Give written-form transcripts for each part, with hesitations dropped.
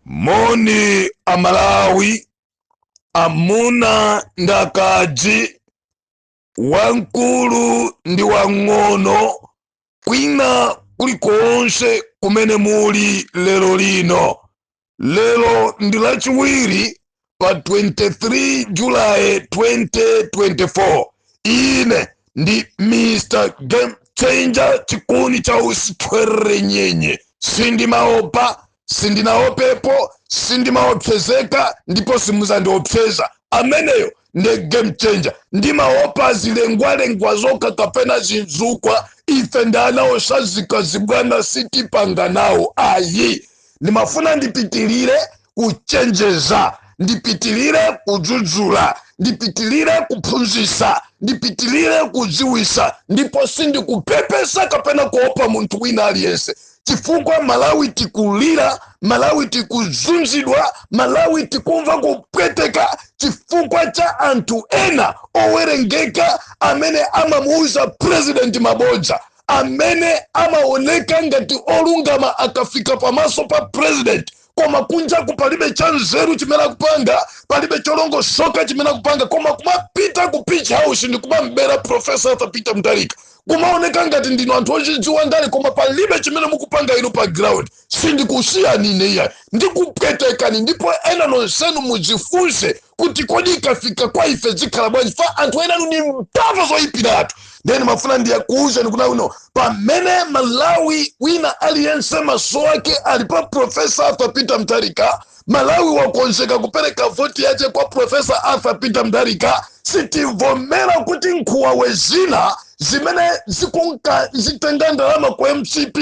Moni Amalawi, amuna ndakaji, wankulu ndi wang'ono, kwina kulikonse kumene muli lero lino. Lero ndi lachiwiri pa 23 July 2024. Ine ndi Mr. Game Changer chikuni cha usitwere nyenye. Sindimaopa, sindinaopepo, sindimaopsezeka, ndipo simuzandiopseza. Ameneyo ndi Game Changer. Ndimaopa zilengwa zoka kapena zinzukwa, ife ndana osazika zibwana sitipanga nawo ayi. Nimafuna ndipitilire kuchenjeza, ndipitilire kudzudzula, ndipitilire kuphunzisa, ndipitilire kudziwisa, ndipo sindikupepesa kapena kuopa muntu wina aliyense. Chifukwa Malawi tikulira, Malawi tikuzunzidwa, Malawi tikumva kupweteka chifukwa cha antu ena owerengeka amene amamuuza President mabodza, amene amaoneka ngati olungama akafika pamaso pa President, koma kunjaku palibe cha nzeru chimene kupanga, palibe cholongo soka chimene kupanga, koma kumapita ku Peach House ndi kumambera Professor Arthur Peter Mutharika, kumaoneka ngati ndino anthu ochidziwa ndale, koma palibe chimene mukupanga ino pa ground. Sindikusiyani ineya, ndikupwetekani, ndipo ena nonsenu mudzifunse kuti kodi ikafika kwa ife zikhala bwanji, fa anthu ena ni mpava zoyipiratu. Then mafuna ndiya kuuza nikuna uno, pamene Malawi wina aliyense maso wake alipa Professor Arthur Peter Mutharika, Malawi wakonzeka kupereka voti yache kwa Professor Arthur Peter Mutharika, sitivomera kuti nkhuwa wezina zimene zitenga ndalama kwa MCP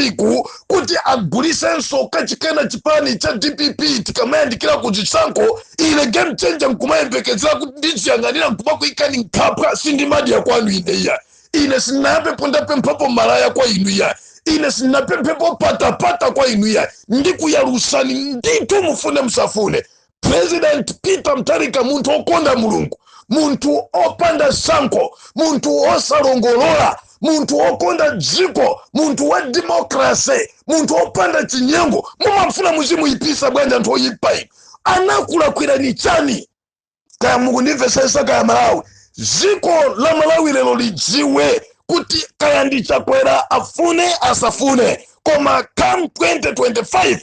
kuti agulisenso kachikena chipani cha DPP tikamayandikira kuchisanko. Ile Game Changer nkumayembekezera kuti ndichiyang'anira nkumakuikani nkhapwa sindimadi ya kwanu ineya. Ine sinape pondape mpapo malaya kwa inuya, ine sinape mpepo pata kwa inuya, ndikuyalusani nditu mufune msafune. President Peter Mutharika muntu okonda mulungu, muntu opanda sanko, muntu osalongolola, muntu okonda dziko, muntu wa demokrasi, muntu opanda chinyengo. Mumafuna muzimu ipisa bwanja nto yipai. Anakula kwira ni chani? Kaya mungu ndivesesa kaya Malawi. Ziko la Malawi lelo lijiwe kuti kaya ndichakwera afune asafune. Koma come 2025,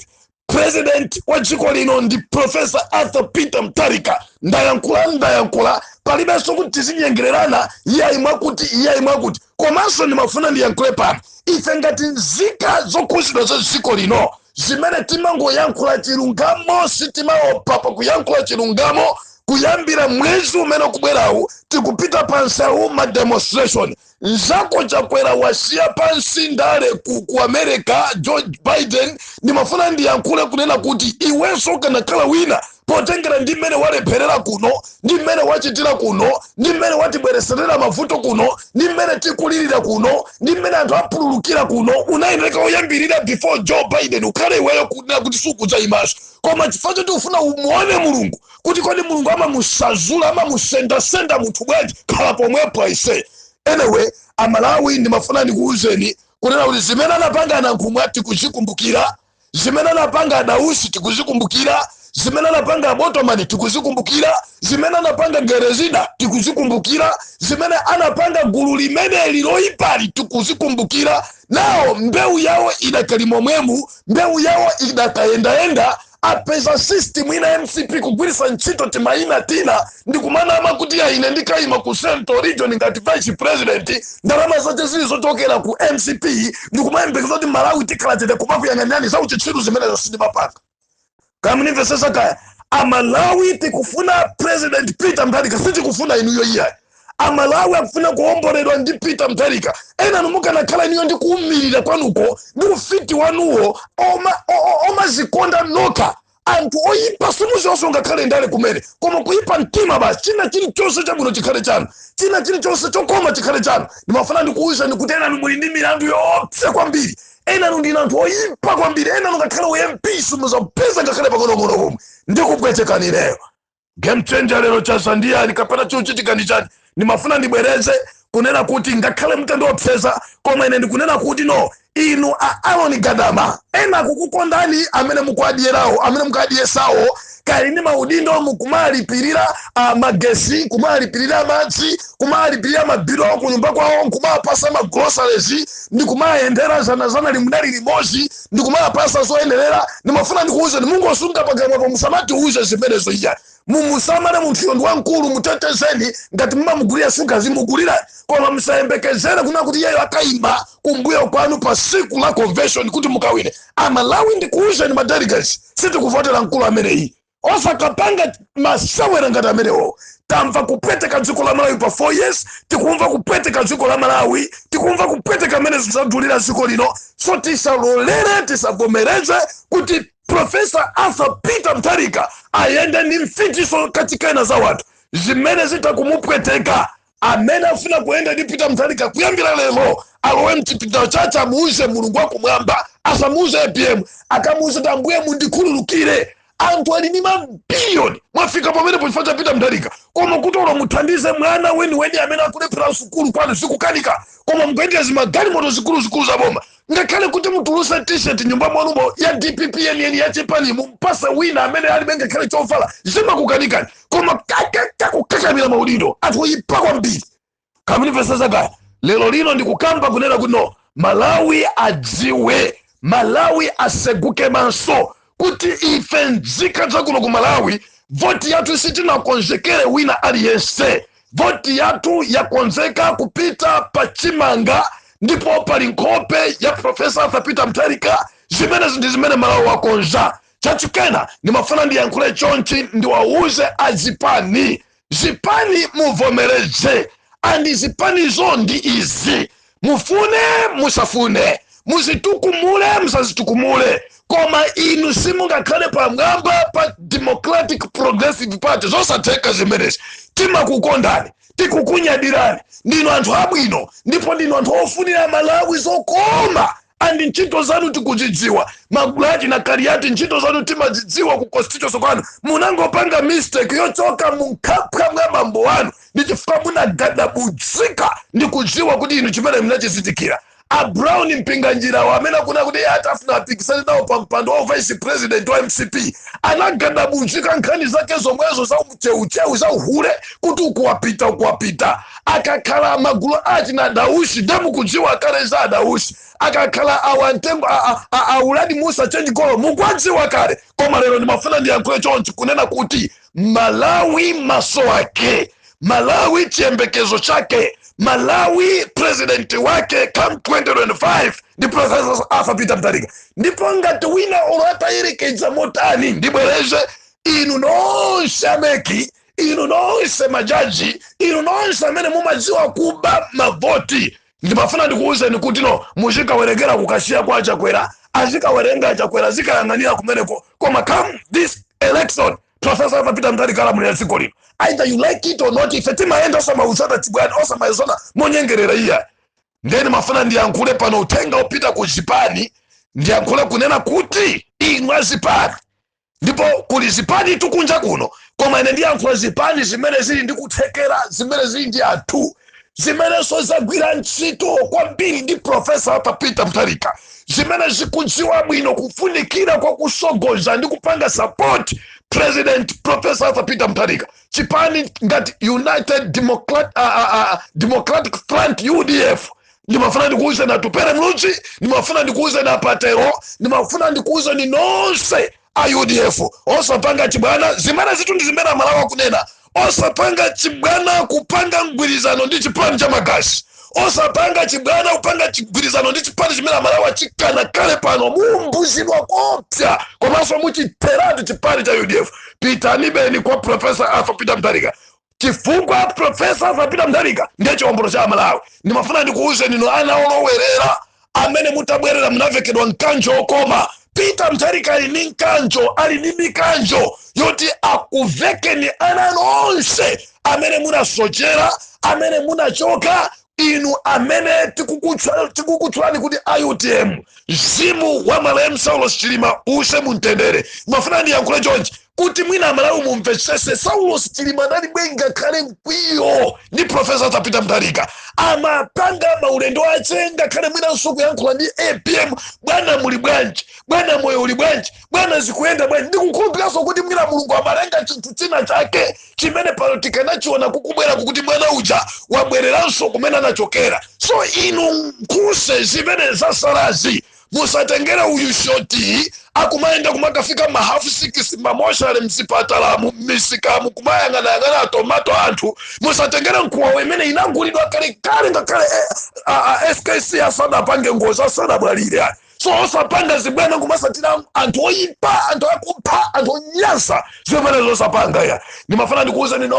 President wa jiko lino ndi Professor Arthur Peter Mutharika. Ndayankula, palibeso kuti tizinyengererana, iya imwakuti. Komanso ni mafuna ndiyankule pano. Ife ngati nzika zokusidwa za jiko lino, zimene timango yankula chilungamo, sitima opapa kuyankula chilungamo, kuyambira mwezi umene kubwerawu tikupita pansawu ma demonstration. Nzako chakwera wasiya pansi ndale ku America George Biden, ni mafuna ndiyankule kunena kuti iwenso kanakhala wina potengera ndi mmene walepherera kuno, ndi mmene wachitira kuno, ndi mmene watibwereserera mavuto kuno, ndi mmene tikulirira kuno, ndi mmene anthu apululukira kuno, unayeneka oyambirira before Joe Biden ukhale iweyo kunena kuti sukudza imaso. Koma chifukwa choti ufuna umuone mulungu, kuti kodi mulungu amamusazula, amamusenda munthu bwanji, khala pomwepo aise. Anyway, Amalawi ndi mafuna ndikuuzeni kunena kuti zimene anapanga Nankhumwa tikuzikumbukira, zimene anapanga Dausi tikuzikumbukira, zimene anapanga Abotomani tikuzikumbukira, zimene anapanga Gerezida tikuzikumbukira, zimene anapanga gulu limene liloyipali tikuzikumbukira. Nao mbeu yawo idakalimo mwemu, mbeu yawo idakayendaenda, apeza system ina MCP kugwirisa nchito timaina tina, ndikumana ama kuti ya ine ndikaima ku Central Region ngati Vice President, ndalama zote zilizotokera ku MCP, ndikumayembekeza kuti Malawi tikhala chete kumakuyang'anirani za uchitsiru zimene zasindimapanga. Kamunive sasa kaya, Amalawi tikufuna President Peter Mutharika, sitikufuna inuyo iya. Amalawi akufuna kuomboledwa ndi Peter Mutharika. Ena numuka nakhala inuyo ndi kuumirira kwanuko, ndi ufiti wanuwo, oma zikonda noka. Antu oyipa sumuzi osonga kale ndale kumene. Koma kuyipa mtima basi, china chili chose chabuno chikhale chanu. China chili chose chokoma chikhale chanu. Ndimafuna ndikuuza ndikuti ena numuli ndi milandu yopsa kwambiri. Ena ndina anthu oyipa kwambiri, ena ngakhala MP sumuza pesa ngakhale pakonokono komwe. Ndikupwetekani lero. Game Changer lero chasandia nikapata chochitika ndi chani. Nimafuna ndibwereze kunena kuti ngakhale mutandopseza, koma ine ndikunena kuti no, inu a Aloni Gadama ena kukukondani amene mukwadierawo amene mukadiesawo kali ni maudindo mukumalipirira magesi, kumalipirira madzi, kumalipirira mabilo ku nyumba kwawo, kumapasa magroceries, ndi kumayendera zana limudali limozi, ndi kumapasa zoyenderera. Ndimafuna ndikuuze ni Mungu osunga pakamwa pa musamati uze zimenezo iya. Mumusamane munthu ndi wankulu mutetezeni ngati mumamugulira suka zimugulira, koma musayembekezere kuna kuti iyeyo akayima kumbuyo kwanu pa siku la convention kuti mukawine. Amalawi ndikuuze ni madelegates sitikuvotera mkulu ameneyi. Osakapanga masawera ngati amenewo. Tamva kupeteka dziko la Malawi pa 4 years, tikumva kupeteka dziko la Malawi, tikumva kupeteka mene zidzadulira dziko lino. So tisalolere, tisavomereze kuti Professor Arthur Peter Mutharika ayende ni mfitiso katika ena za watu zimene zitakumupweteka. Amene afuna kuenda ndi Peter Mutharika kuyambira lero alowe mchipinda chacha amuuze Mulungu wakumwamba, asamuuze APM, akamuuze tambuye mundikhululukire. Anthu ali ni mabiliyoni mwafika pamene pochifata Peter Mutharika, koma kuti muthandize mwana weni amene akulephera sukulu kwanu zikukanika, koma mukuyendera zimagali moto zikulu za boma. Ngakhale kuti mutuluse t-shirt nyumba mwanumo ya DPP yeniyeni ya chipani mumpasa wina amene ali benga kale chovala zimakukanikani, koma kakukakamira maudindo anthu oyipa kwambiri. Kamini pesa zagaya lero lino ndikukamba kunena kuno Malawi adziwe, Malawi aseguke manso kuti ife nzika zakuno ku Malawi voti yathu sitinakonzekere wina aliyense. Voti yathu yakonzeka kupita pachimanga, ndipo pali nkhope ya Professor Arthur Peter Mutharika. Zimene Malawi wakonza. Chachikena nimafuna ndiyankhule chonchi ndiwauze azipani. Zipani muvomereze, andi zipani zondi izi mufune musafune, muzitukumule musazitukumule, koma inu simungakhale pamwamba pa Democratic Progressive Party. Zosatheka zimenezi. Timakukondani, tikukunyadirani, ndinu anthu abwino, ndipo ndinu anthu ofunira Malawi zokoma. Andi ntchito zanu tikuzidziwa, Magulachi na Kariati ntchito zanu timazidziwa ku constitution kwanu. Munangopanga mistake yochoka munkhapha mwa mambo wanu ndichifukwa munagadabudzika ndikudziwa kuti inu chimene mnachizitikira. A Brown mpinganjira wamene kuna kuti atafuna apikisane nawo pa mpando wa vice president wa MCP anagadabudzika nkhani zake zomwezo za ucheu za uhule kuti ukuwapita. Akakhala magulu achi na Daushi demu kudziwa akale za Daushi, akakhala awantembo auladi Musa change kolo mukwadziwa kale. Koma lero ndimafuna ndiyankhule chonchi kunena kuti Malawi maso ake, Malawi chiyembekezo chake, Malawi president wake come 2025 ndi Professor Arthur Peter Mutharika. Ndipo ngati wina olata irekedza motani ndibwereze inu nonse ameki, inu nonse majaji, inu nonse amene mumadziwa kuba mavoti. Ndimafuna ndikuwuzeni kuti no muzikawerengera kukashiya kwa Chakwera, azikawerenga Chakwera zikayang'anira kumeneko, koma come this election Professor Arthur Peter Mutharika alamulira dziko lino. Either you like it or not, ife timayenda osamauzana tibwani osamaizona monyengerera iya. Ndeni mafuna ndiyankhule pano utenga upita ku Zipani, ndiyankhule kunena kuti inu azipani. Ndipo kuli Zipani tukunja kuno, koma ine ndiyankhula Zipani zimene zili ndikuthekera, zimene zili ndi athu, zimene zagwira ntchito kwambiri ndi Professor Arthur Peter Mutharika, zimene zikudziwa bwino kufunikira kwa kusogoza ndi kupanga support President Professor Arthur Peter Mutharika. Chipani ngati United Democratic Front UDF. Ndimafuna ndikuuze na Tupere Mluchi, ndimafuna ndikuuze na Patero, ndimafuna ndikuuze ni nonse a UDF. Osapanga chibwana zimene zitu ndi zimene Malawi kunena. Osapanga chibwana kupanga mgwirizano ndi chipani cha magasi. Osapanga chibwana kupanga chigwirizano ndi chipani chimene Malawi chikana kale pano mumbuzidwa kopya komanso muchiteratu chipani cha UDF. Pitani beni kwa Professor Arthur Peter Mutharika. Chifukwa Professor Arthur Peter Mutharika ndiye chiwombolo cha Malawi. Ndimafuna ndikuuze nino ana olowerera amene mutabwerera munavekedwa nkanjo okoma. Peter Mutharika ali ni nkanjo, ali ni mikanjo yoti akuvekeni ana nonse amene munasochera, amene munachoka, inu amene tikukutchulani kuti IUTM, mzimu wa Malemu Saulos Chilima use muntendere. Mafuna ndiyankhule chonchi kuti mwina Malawi mumvetsese Saulo Chilima nali bwenga kale mkwiyo ndi Profesa Peter Mutharika amapanga maulendo ache ngakhale mwina nsuku yankhula ndi APM bwana muli bwanji bwana moyo uli bwanji bwana zikuyenda bwanji ndikukhulupiraso kuti mwina Mulungu amalenga chinthu china chake chimene politika nachiona kukubwera kuti mwana uja wabwereranso kumene anachokera. So inu nkhuse zimene zasalazi musatengera uyu shoti akumaenda kumakafika mahafu 6 mamoshale msipatala misikamu kumayangana tomato anthu musatengera nkuwa wemene inagulidwa kale ngakale SKC asana pange ngozi asana bwalire. So osapanga zibwana kumasatira anthu oyipa anthu akupha anthu onyasa zimene zosapanga ya ndimafana ndikuuza nino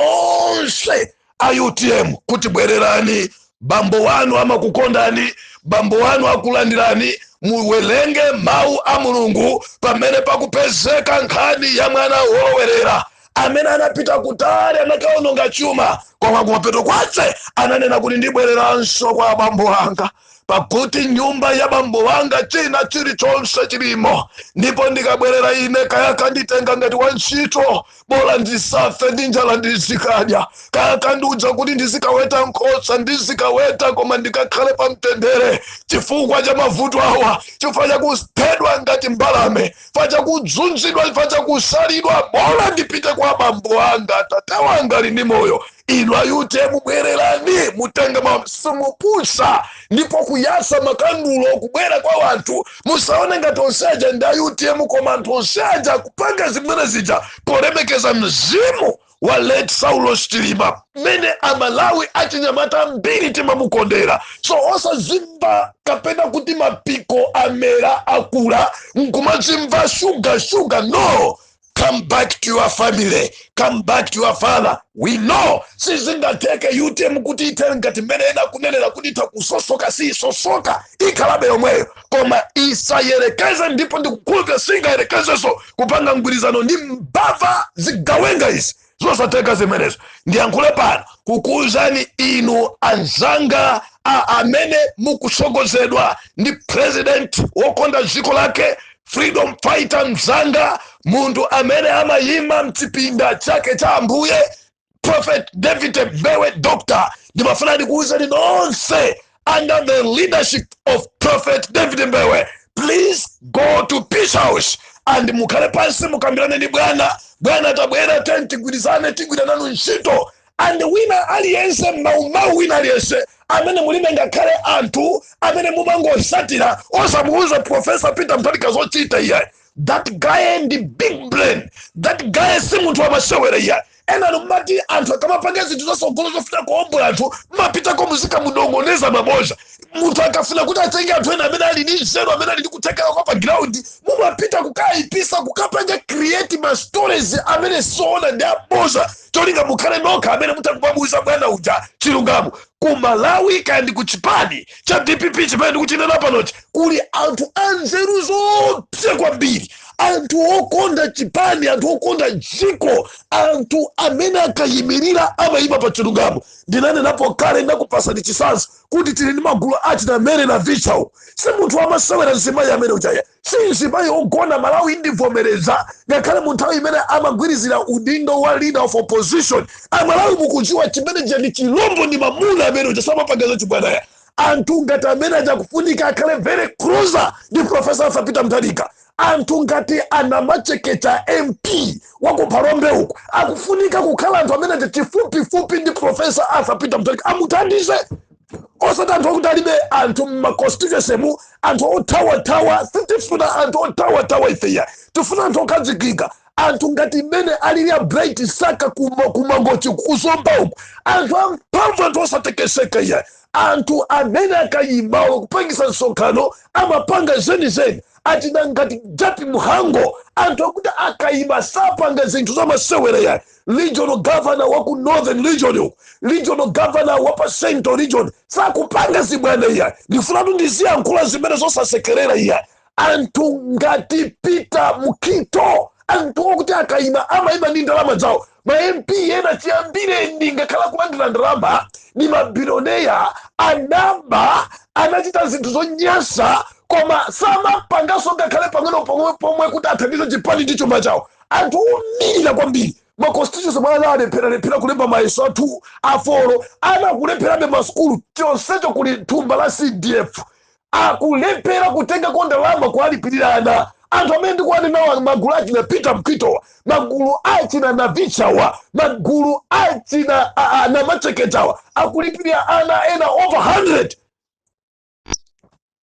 onse UTM kuti bwererani bambo wanu amakukondani bambo wanu akulandirani muwelenge mau a Mulungu pamene pakupezeka nkhani ya mwana wolowerera amene anapita kutali anakaononga chuma koma kumapeto kwace ananena kuti ndibwereranso kwa bambo wanga pakuti nyumba ya bambo wanga china chilichonse chilimo ndipo ndikabwerera ine kaya kanditenga ngati wantchito bola ndisafe ndi njala ndizikadya kaya kandiuza kuti ndizikaweta nkhosa ndizikaweta koma ndikakhale pa mtendere chifukwa cha mavuto awa chifukwa cha kuphedwa ngati mbalame chifukwa cha kudzunzidwa chifukwa cha kusalidwa bola ndipite kwa bambo wanga tate wanga ali ndi moyo. Inu UTM bwererani mutenge simupusa ndipo kuyasa makandulo kubwera kwa wanthu musaone ngati onseja ndi UTM koma anthu onseja kupanga zimene zija polemekeza mzimu wa late Saulo Chilima mene Amalawi achinyamata mbiri timamukondera. So osazimva kapena kuti mapiko amera akula nkumazimva sugar no. Come back to your family. Come back to your father. We know. Sizingateke UTM kuti itengati menena kunenera kunita kusosoka si sosoka. Ikalabe yomweyo. Koma isa yerekeza ndipo ndikukulupya singa yerekeza so kupanga ngwirizano ndi mbava zigawenga isi. Zosateka zimenezo. Ndiyankhule pano kukuuzani inu anzanga amene mukusogozedwa ndi president wokonda dziko lake freedom fighter mzanga mundu amene amayima mchipinda chake cha Ambuye Prophet David Mbewe Doctor. Ndimafuna ndikuuza nonse under the leadership of Prophet David Mbewe, please go to Peace House and mukhale pansi mukambirane ndi bwana tabwera tigwirizane tigwirananu ntchito and wina aliyense mau wina aliyense amene mulime ngakhale anthu amene mumangosatira osamuuza Professor Peter Mutharika zochita iye. That guy ndi big brain. That guy si munthu wamasewera iye. Ena numati anthu akamapanga zinthu zasogolo zofuna kuombola anthu mapitako muzika mudongoneza maboja. Munthu akafuna kuti atenge anthu ena amene ali ndi nzeru amene ali ndi kutekera kwa pa ground mumapita kukaipisa kukapanga create ma stories amene soona ndi aboza cholinga mukhale nokha amene mutakupabuza bwana uja chilungamo. Ku Malawi kandi ku chipani cha DPP chimene ndikuchinena panochi kuli anthu anzeru zopse kwambiri, anthu okonda chipani, anthu okonda dziko, anthu amene akayimirira amayima pa chilungamo. Ndinanenapo kale ndakupasa ndi chisanzo kuti tili ndi magulu achina mere na vichawo. Si munthu wamasewera nzimayi amene uchaye, si nzimayi ogona Malawi ndivomereza ngakhale munthu imene amagwirizira udindo wa leader of opposition. Amalawi mukudziwa chimene ndi chilombo ndi mamuna amene uchasamapagazo chibwanaya. Anthu ngati amene achakufunika akhale very closer ndi Professor Peter Mutharika. Anthu ngati anamachekecha MP wako Palombe uko akufunika kukhala anthu amene chifupi ndi Professor Peter Mutharika amuthandize. Osati anthu okuti alibe anthu mmaconstituency mu anthu othawa sitifuna anthu othawa ifeya tifuna anthu okadzikika. Anthu ngati mene alilia Bright Saka kumangochi kuzomba uko anthu amphamvu anthu osatekeseka iye. Anthu amene akayima kupangisa nsonkhano amapanga zeni atina ngati Japi Muhango anthu akuti akayima sapanga zinthu zamasewera ya regional governor waku Northern Region, regional governor wapa Central Region sakupanga zibwana ya ndifuna ndizia nkula zimene zosasekerera ya. Anthu ngati Peter Mukito anthu okuti akayima amayima ndi ndalama zawo. Ma MP yena chiyambire ndinga kala kulandira ndalama ni mabilioneya anamba anachita zinthu zonyasa koma sama pangaso ngakhale pang'ono pomwe kuti athandize chipani ndi chuma chawo. anthu omilira kwambiri ma constitution mwana alephera kulemba mayeso athu afolo anakulepherabe masukulu chonsecho kuli thumba la CDF akulephera kutenga ndalama kualipirana anthu amene ndikuwani nawo magulu achina Peter Mkitowa magulu achina Navichawa magulu achina na Macheketawa akulipirira ana ena over 100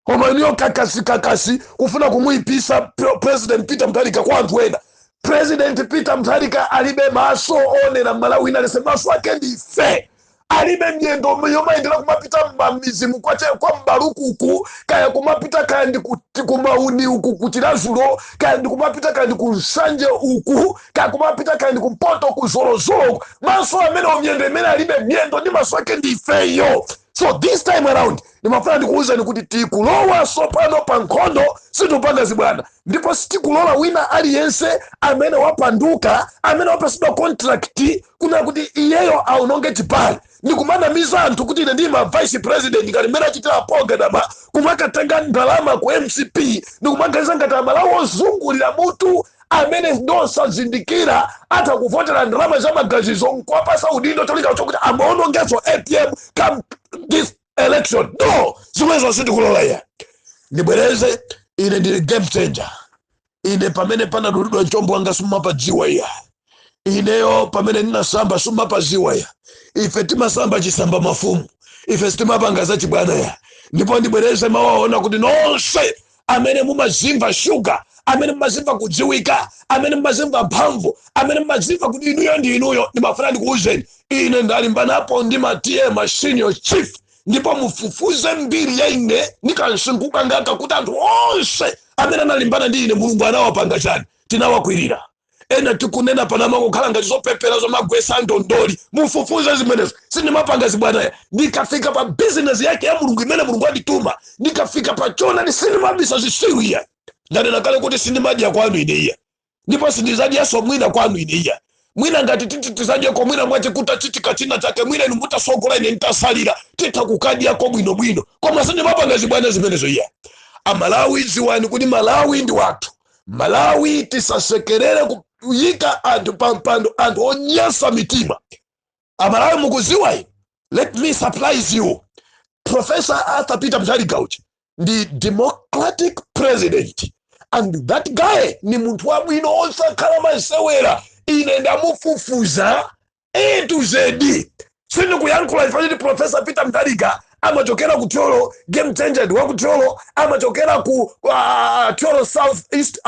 koma niyo kakasi kufuna kumuipisa President Peter Mutharika kwa anthu ena. President Peter Mutharika alibe maso onera Malawi inalese maso ake ndi ife alibe myendo yomayendera kumapita mamizimu kwa mbaruku uku kaya kumapita kaya ndi kumauni uku kuchilazulo kaya ndi kumapita kaya ndi kusanje uku kaya kumapita kaya ndi kumpoto kuzolozolo maso amene omyendo emene alibe myendo ndi maso ake ndi ifeyo. So this time around nimafuna ndikuuza ni kuti tikulowa sopano pa nkhondo situpanga zibwana ndipo sitikulola wina aliyense amene wapanduka amene wapasidwa contract kuna kuti iyeyo aunonge chipali ndikumana anthu kuti ine ndima vice president ngati mmene achitira pogadama kumakatenga ndalama ku MCP ndikumaganiza ngati Amalawi ozungulira mutu amene ndosazindikira atakuvotera ndalama za magazizo nkwapasa udindo cholika chokuti amaonongezo ATM come this election. No, zimwezo sitikulola ya nibwereze ine ndi game changer ine pamene pana dududwa nchombo wanga sumapa jiwa ya ineyo pamene nina samba sumapa jiwa ya ife timasamba chisamba mafumu ife sitimapanga za chibwana ya ndipo ndibwereze mawaona kuti nonse amene mumazimva sugar amene mumazimva kudziwika amene mumazimva mphamvu amene mumazimva kuti inuyo ndi inuyo ndimafuna ndikuuzeni ine ndalimbanapo ndi ma senior chief ndipo mufufuze mbiri ya ine nikansinkuka ngaka kuti anthu onse amene analimbana ndi ine Mulungu anawapanga chani tinawakwirira ena tikunena panama kukhala ngati zopepera zomagwesa ndondoli mufufuze zimenezo sindimapanga zibwana ndikafika pa business yake ya Mulungu imene Mulungu andituma ndikafika pa chona ndisinimabisa zisiru iya ndanena kale kuti sindimadya kwanu ine iya ndipo sindizadyaso mwina kwanu ine iya mwina ngati titizadye ko mwina mwache kuta chitika china chake mwina ni mutasogola ine nitasalira titakukadya ko bwino koma sindimapanga zibwana zimenezo iya. Amalawi ziwani kuti Malawi ndi watu Malawi tisasekerere kuyika anthu pampando anthu onyasa mitima. Amalawi mukuziwa let me surprise you. Professor Arthur Peter Mutharika the Democratic President and that guy ni muntu wabwino osakhala masewera ine ndamufufuza A to Z. Sindi kuyankhula ifanyiti Professor Peter Mutharika amachokera ku Tolo game changer wa ku Tolo amachokera ku Tolo South East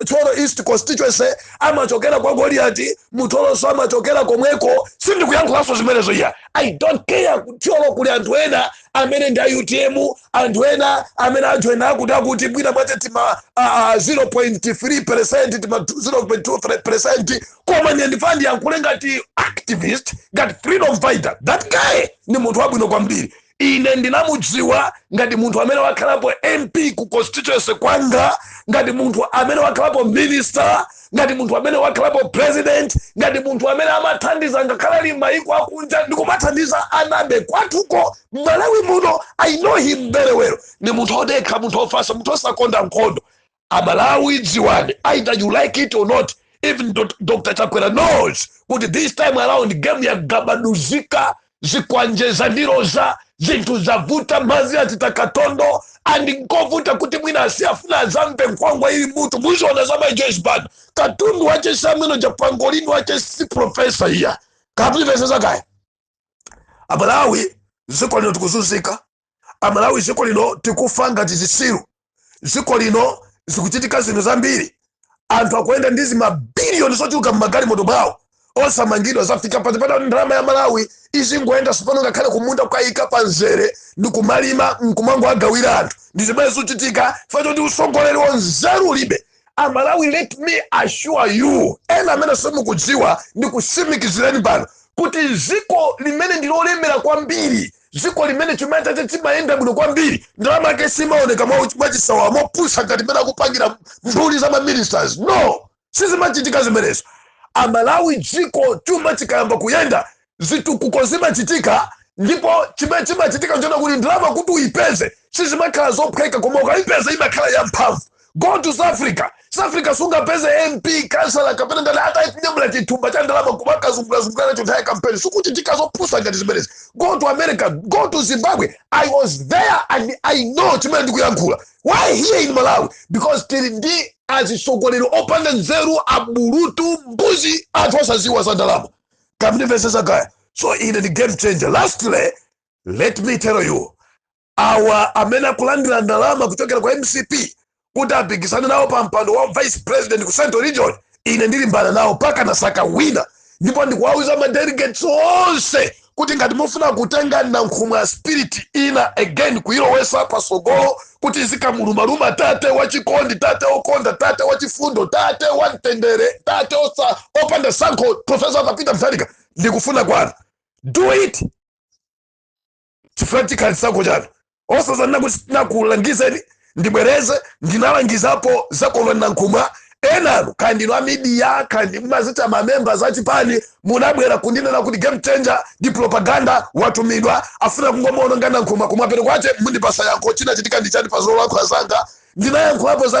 Tolo East constituency amachokera kwa Goliath mutolo so amachokera komweko sindi kuyankhula so zimenezo ya I don't care ku Tolo kuli anthu ena amene ndi UTM anthu ena amene ajoina kuti bwina mwache tima 0.3% tima 0.2% koma ndifandi yankhule ngati activist ngati freedom fighter that guy ni muntu wabwino kwambiri ine ndinamudziwa ngati muntu amene wakhalapo MP ku constituency kwanga ngati muntu amene wakhalapo minister ngati muntu amene wakhalapo president ngati muntu amene amathandiza ngakhala ali maiko akunja ndikumathandiza anabe kwatuko Malawi muno I know him very well ni muntu odekha muntu ofasa muntu osakonda nkhondo. Amalawi dziwani either you like it or not even Dr. Chakwera knows kuti this time around game ya gabaduzika zikwanjeza ndiroza zinthu zavuta mazi atitakatondo andi nkovuta kuti mwina asiyafuna zambe nkwangwa ili mutu mwisho zama Joyce Banda katundu wache samino japangolini wache si professor iya kapiliveseza kaya. Amalawi ziko lino tukuzuzika Amalawi ziko lino tikufanga tizisiru ziko lino zikuchitika zino zambiri anthu akuenda ndizi mabilioni sochuka magari moto bao osa mangidwa zafika patipata ndrama ya Malawi izi ngoenda supano ngakhale kumunda kwaika panzere ndikumalima nkumango agawira anthu ndizimene zochitika facho ndi usongolero nzeru libe. Amalawi let me assure you ena amene simukudziwa ndikusimikizireni pano kuti ziko limene ndilolemera kwambiri ziko limene chimata chimayenda bwino kwambiri ndrama yake simaoneka mwachisawa mopusa ngati mene akupangira mbuli za ministers no sizimachitika zimenezo. Amalawi dziko chuma chikayamba kuyenda zitukuko zimachitika ndipo chimachitika njona kuti ndalama kuti uipeze sizimakhala zophweka koma ukaipeza imakhala ya mphamvu Go to South Africa. South Africa sunga peze MP, kansala, kapena ndale, hata itinyamula chitumba chandalama kubaka zungula chutaya kampeni. Sukuti tikazo pusa ngati zimenezi. Go to America, go to Zimbabwe. I was there and I know chimene ndikuyankhula. Why here in Malawi? Because tilindi azisogolero opanda nzeru aburutu mbuzi atwasaziwa sandalama. Kamnivesesa kaya. So in the game changer. Lastly, let me tell you, our amena kulandira ndalama kutokera kwa MCP kuti apikisane nawo pa mpando wa vice president ku Central Region, ine ndilimbana nawo paka nasaka wina. Ndipo ndikuwauza ma delegates onse kuti ngati mufuna kutenga Nankhumwa spirit ina again kuilowesa pasogolo kuti zikamuluma tate wachikondi, tate okonda, tate wachifundo, tate wantendere, tate osa opanda sankho Professor Papita Mutharika, ndikufuna kwanu. Do it. Chifrati sankho chanu. Osaza nakulangizeni ndibwereze ndinalangizapo zakolwa Nankhumwa enano kandi no media kandi mazita ma members achipani munabwera kundinena kuti game changer di propaganda watumidwa afuna kungomaona ngana Nankhumwa kumapero kwache mundipasa yankho china chitika ndichani pazolo wakho azanga ndinayankhulapo za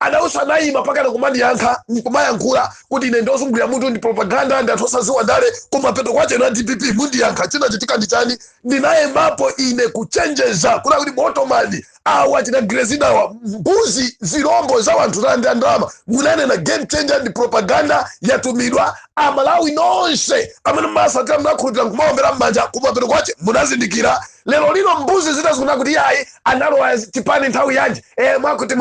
Adausi anayima pakana kumandi yankha nkumayankhula kuti ine ndozungulira mutu ndi propaganda ndathosaziwa ndale kumapero kwache na DPP mundi yankha china chitika ndichani ndinayemapo ine kuchenjeza kuna kuti motomani awa tinagirezida wa mbuzi zirombo za wanthu za ndalama munanena game changer ndi propaganda yatumidwa Amalawi nonse amene masatira mnakhulupira nkumaombera m'manja kumapero kwache munazindikira lero lino mbuzi zitazikuna kuti yayi analowa chipani nthawi yanji mwakuti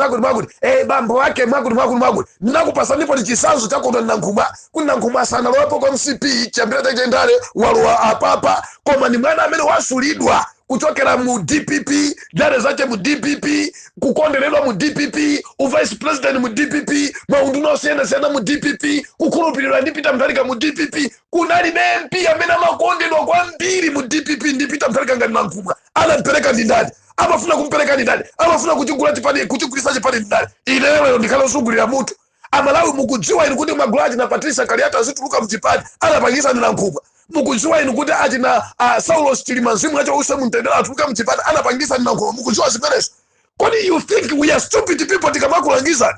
bambo wake mwakuti ndinakupasa ndipo chisanzo chakondo Nankhumwa kuti Nankhumwa sanalowepo kwa MCP chambira chendale walowa apapa koma ni mwana amene wasulidwa kuchokera mu DPP, dare zache mu DPP, kukonderedwa mu DPP, vice president mu DPP, maunduno siyana mu DPP, kukhulupilirwa ndi Peter Mutharika mu DPP, kunali MP amene amakondedwa kwambiri mu DPP ndi Peter Mutharika ngati Nankhumwa. Anampeleka ndi ndani? Amafuna kumpereka ndi ndani? Amafuna kuchigula chipani, kuchigulisa chipani ndi ndani? Ine lero ndikhala usungulira mutu. Amalawi mukudziwa inu kuti Magulachi na Patricia Kaliata azituluka mchipani, anapangisa ndi Nankhumwa. Mukudziwa inu kuti achina Saulos Chilimanzimu acho use mtendera atuluka mchipani anapangisa ndi Nankhumwa. Mukudziwa zimenezi? Kodi you think we are stupid people tikamakulangizani?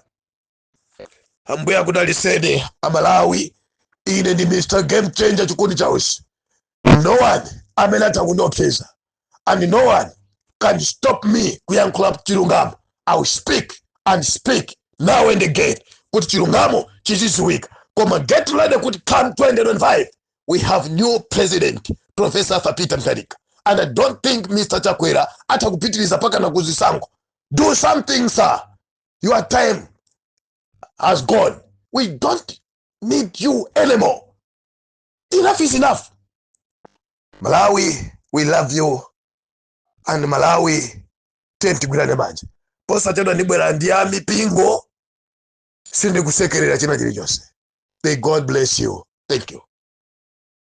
Ambuya kudaliseni Amalawi, ine ndi Mr. Game Changer chikundi chausi. No one amene atakunopseza and no one can stop me kuyankhula chilungamo. I will speak and speak now and again kuti chilungamo chiziziwika. Koma get ready kuti come 2025 we have new president Professor Papita Mutharika, and I don't think Mr. Chakwera atakupitiriza paka na kuzisango. Do something, sir. Your time has gone. We don't need you anymore. Enough is enough. Malawi, we love you. And Malawi, tentigwirane manje. Posa chedwa ndibwera ndiya mipingo sindi kusekerera china chilichonse. May God bless you. Thank you.